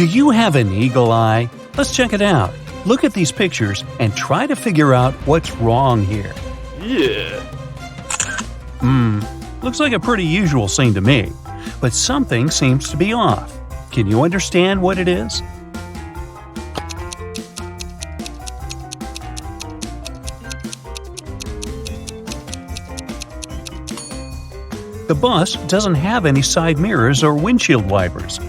Do you have an eagle eye? Let's check it out. Look at these pictures and try to figure out what's wrong here. Yeah. Looks like a pretty usual scene to me, but something seems to be off. Can you understand what it is? The bus doesn't have any side mirrors or windshield wipers.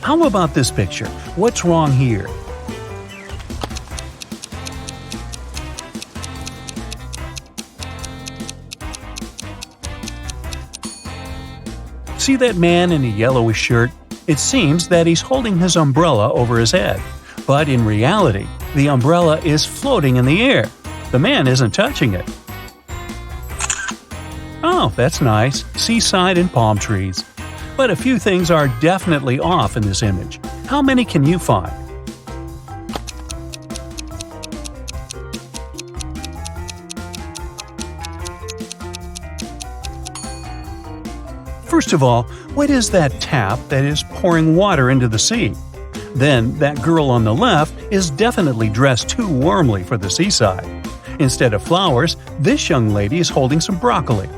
How about this picture? What's wrong here? See that man in a yellowish shirt? It seems that he's holding his umbrella over his head, but in reality, the umbrella is floating in the air. The man isn't touching it. Oh, that's nice. Seaside and palm trees. But a few things are definitely off in this image. How many can you find? First of all, what is that tap that is pouring water into the sea? Then, that girl on the left is definitely dressed too warmly for the seaside. Instead of flowers, this young lady is holding some broccoli.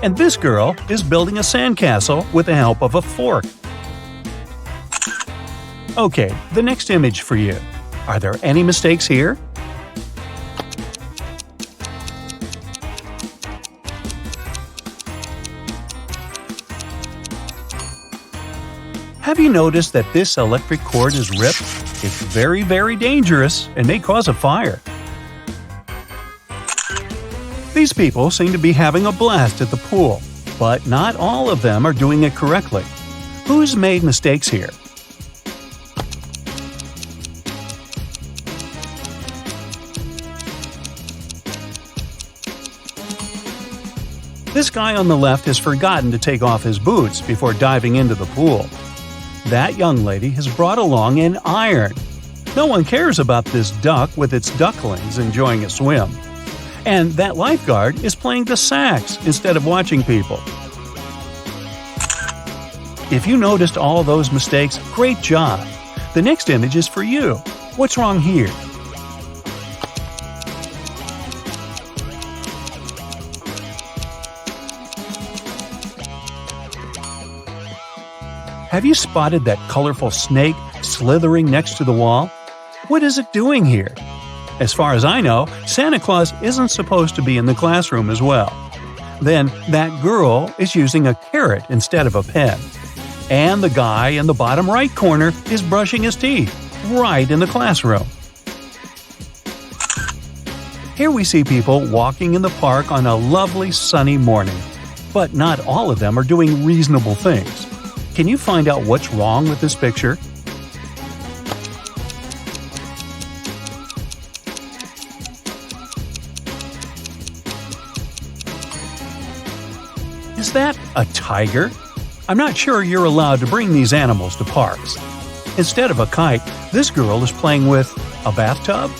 And this girl is building a sandcastle with the help of a fork. Okay, the next image for you. Are there any mistakes here? Have you noticed that this electric cord is ripped? It's very, very dangerous and may cause a fire. These people seem to be having a blast at the pool, but not all of them are doing it correctly. Who's made mistakes here? This guy on the left has forgotten to take off his boots before diving into the pool. That young lady has brought along an iron. No one cares about this duck with its ducklings enjoying a swim. And that lifeguard is playing the sax instead of watching people. If you noticed all those mistakes, great job! The next image is for you. What's wrong here? Have you spotted that colorful snake slithering next to the wall? What is it doing here? As far as I know, Santa Claus isn't supposed to be in the classroom as well. Then, that girl is using a carrot instead of a pen. And the guy in the bottom right corner is brushing his teeth, right in the classroom. Here we see people walking in the park on a lovely sunny morning. But not all of them are doing reasonable things. Can you find out what's wrong with this picture? Is that a tiger? I'm not sure you're allowed to bring these animals to parks. Instead of a kite, this girl is playing with a bathtub.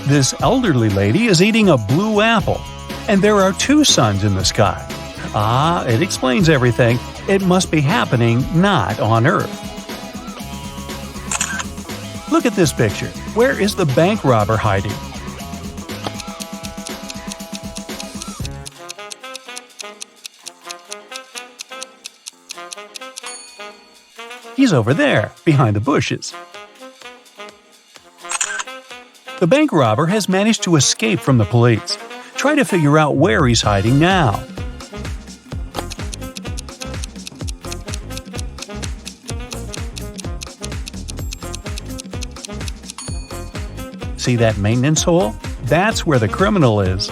This elderly lady is eating a blue apple. And there are two suns in the sky. Ah, it explains everything. It must be happening not on Earth. Look at this picture. Where is the bank robber hiding? He's over there, behind the bushes. The bank robber has managed to escape from the police. Try to figure out where he's hiding now. See that maintenance hole? That's where the criminal is.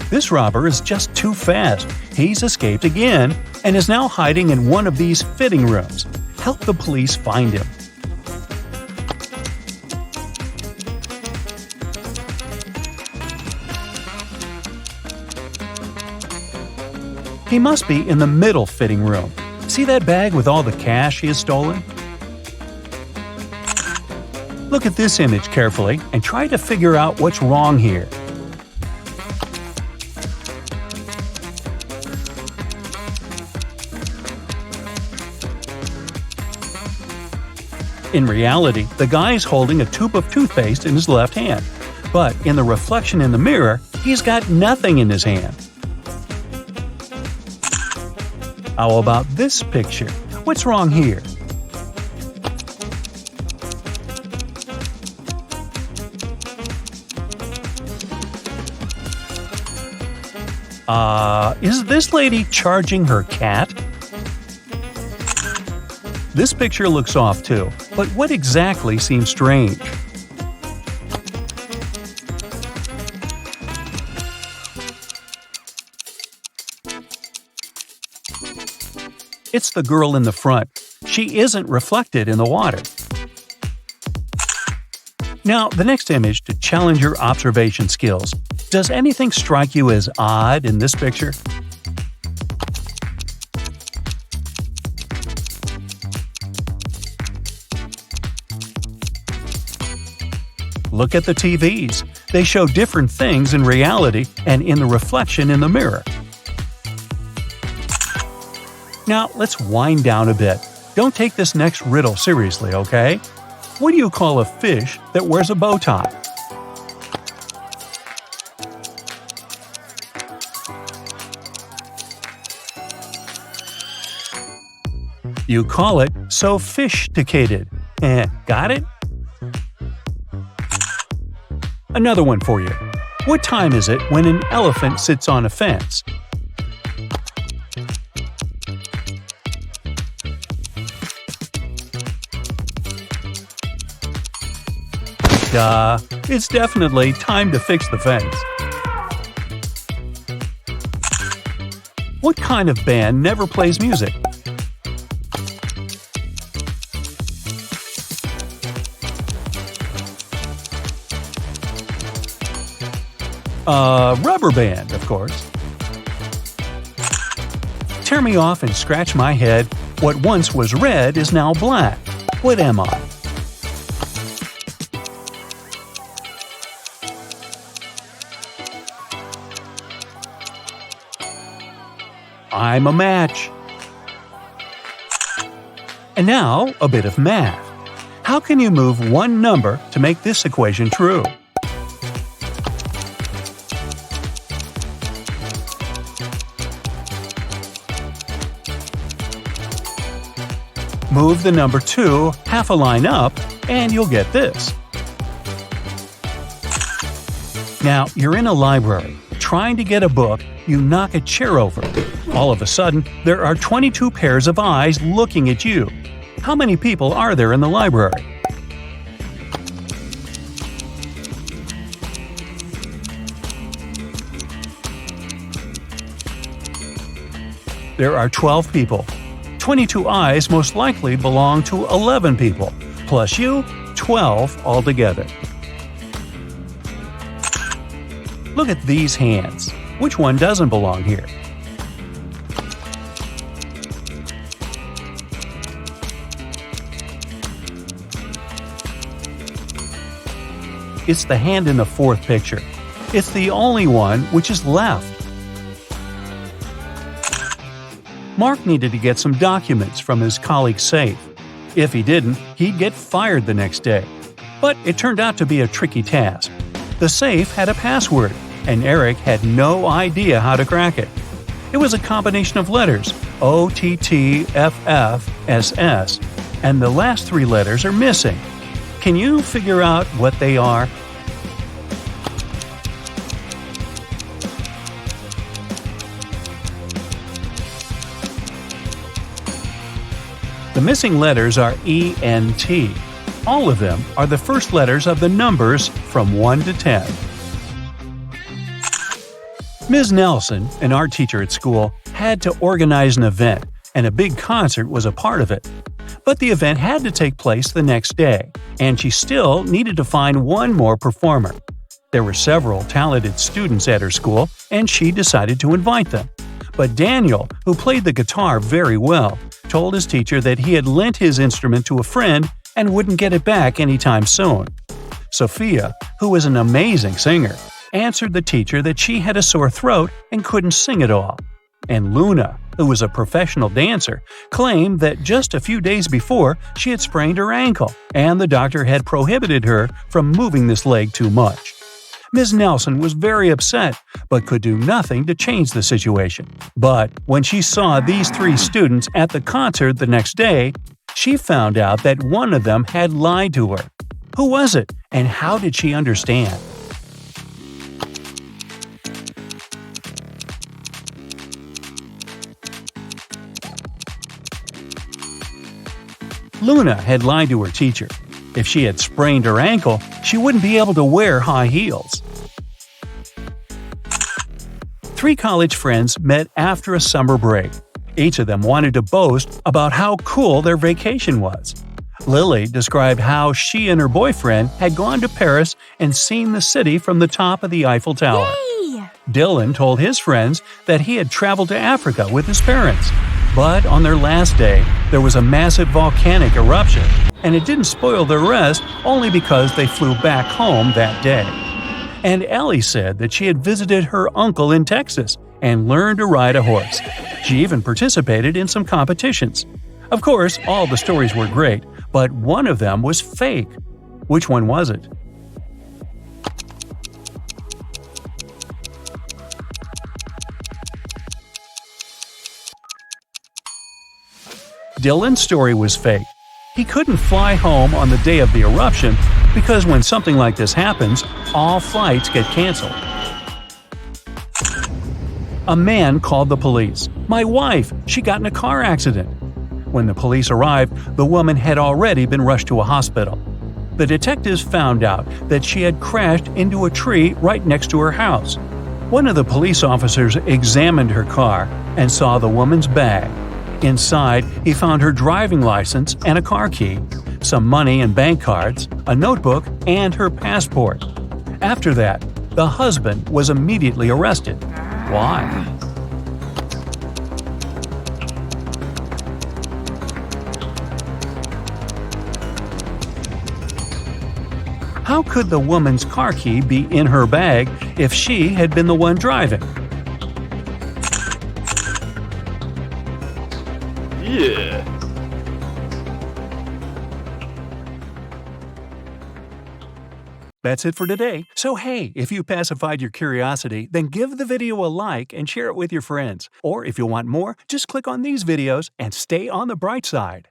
This robber is just too fast. He's escaped again and is now hiding in one of these fitting rooms. Help the police find him. He must be in the middle fitting room. See that bag with all the cash he has stolen? Look at this image carefully and try to figure out what's wrong here. In reality, the guy's holding a tube of toothpaste in his left hand, but in the reflection in the mirror, he's got nothing in his hand. How about this picture? What's wrong here? Is this lady charging her cat? This picture looks off too, but what exactly seems strange? It's the girl in the front. She isn't reflected in the water. Now, the next image to challenge your observation skills. Does anything strike you as odd in this picture? Look at the TVs. They show different things in reality and in the reflection in the mirror. Now, let's wind down a bit. Don't take this next riddle seriously, okay? What do you call a fish that wears a bow tie? You call it sophisticated. Got it? Another one for you. What time is it when an elephant sits on a fence? Duh, it's definitely time to fix the fence. What kind of band never plays music? Rubber band, of course. Tear me off and scratch my head. What once was red is now black. What am I? I'm a match. And now, a bit of math. How can you move one number to make this equation true? Move the number 2 half a line up, and you'll get this. Now, you're in a library, trying to get a book, you knock a chair over. All of a sudden, there are 22 pairs of eyes looking at you. How many people are there in the library? There are 12 people. 22 eyes most likely belong to 11 people, plus you, 12 altogether. Look at these hands. Which one doesn't belong here? It's the hand in the fourth picture. It's the only one which is left. Mark needed to get some documents from his colleague's safe. If he didn't, he'd get fired the next day. But it turned out to be a tricky task. The safe had a password, and Eric had no idea how to crack it. It was a combination of letters, OTTFFSS, and the last 3 letters are missing. Can you figure out what they are? The missing letters are ENT. All of them are the first letters of the numbers from 1 to 10. Ms. Nelson, an art teacher at school, had to organize an event, and a big concert was a part of it. But the event had to take place the next day, and she still needed to find one more performer. There were several talented students at her school, and she decided to invite them. But Daniel, who played the guitar very well, told his teacher that he had lent his instrument to a friend and wouldn't get it back anytime soon. Sophia, who was an amazing singer, answered the teacher that she had a sore throat and couldn't sing at all. And Luna, who was a professional dancer, claimed that just a few days before she had sprained her ankle, and the doctor had prohibited her from moving this leg too much. Ms. Nelson was very upset, but could do nothing to change the situation. But when she saw these three students at the concert the next day, she found out that one of them had lied to her. Who was it, and how did she understand? Luna had lied to her teacher. If she had sprained her ankle, she wouldn't be able to wear high heels. Three college friends met after a summer break. Each of them wanted to boast about how cool their vacation was. Lily described how she and her boyfriend had gone to Paris and seen the city from the top of the Eiffel Tower. Yay! Dylan told his friends that he had traveled to Africa with his parents. But on their last day, there was a massive volcanic eruption, and it didn't spoil their rest only because they flew back home that day. And Ellie said that she had visited her uncle in Texas and learned to ride a horse. She even participated in some competitions. Of course, all the stories were great, but one of them was fake. Which one was it? Dylan's story was fake. He couldn't fly home on the day of the eruption because when something like this happens, all flights get canceled. A man called the police. "My wife, she got in a car accident." When the police arrived, the woman had already been rushed to a hospital. The detectives found out that she had crashed into a tree right next to her house. One of the police officers examined her car and saw the woman's bag. Inside, he found her driving license and a car key, some money and bank cards, a notebook, and her passport. After that, the husband was immediately arrested. Why? How could the woman's car key be in her bag if she had been the one driving? Yeah. That's it for today. So hey, if you pacified your curiosity, then give the video a like and share it with your friends. Or if you want more, just click on these videos and stay on the bright side.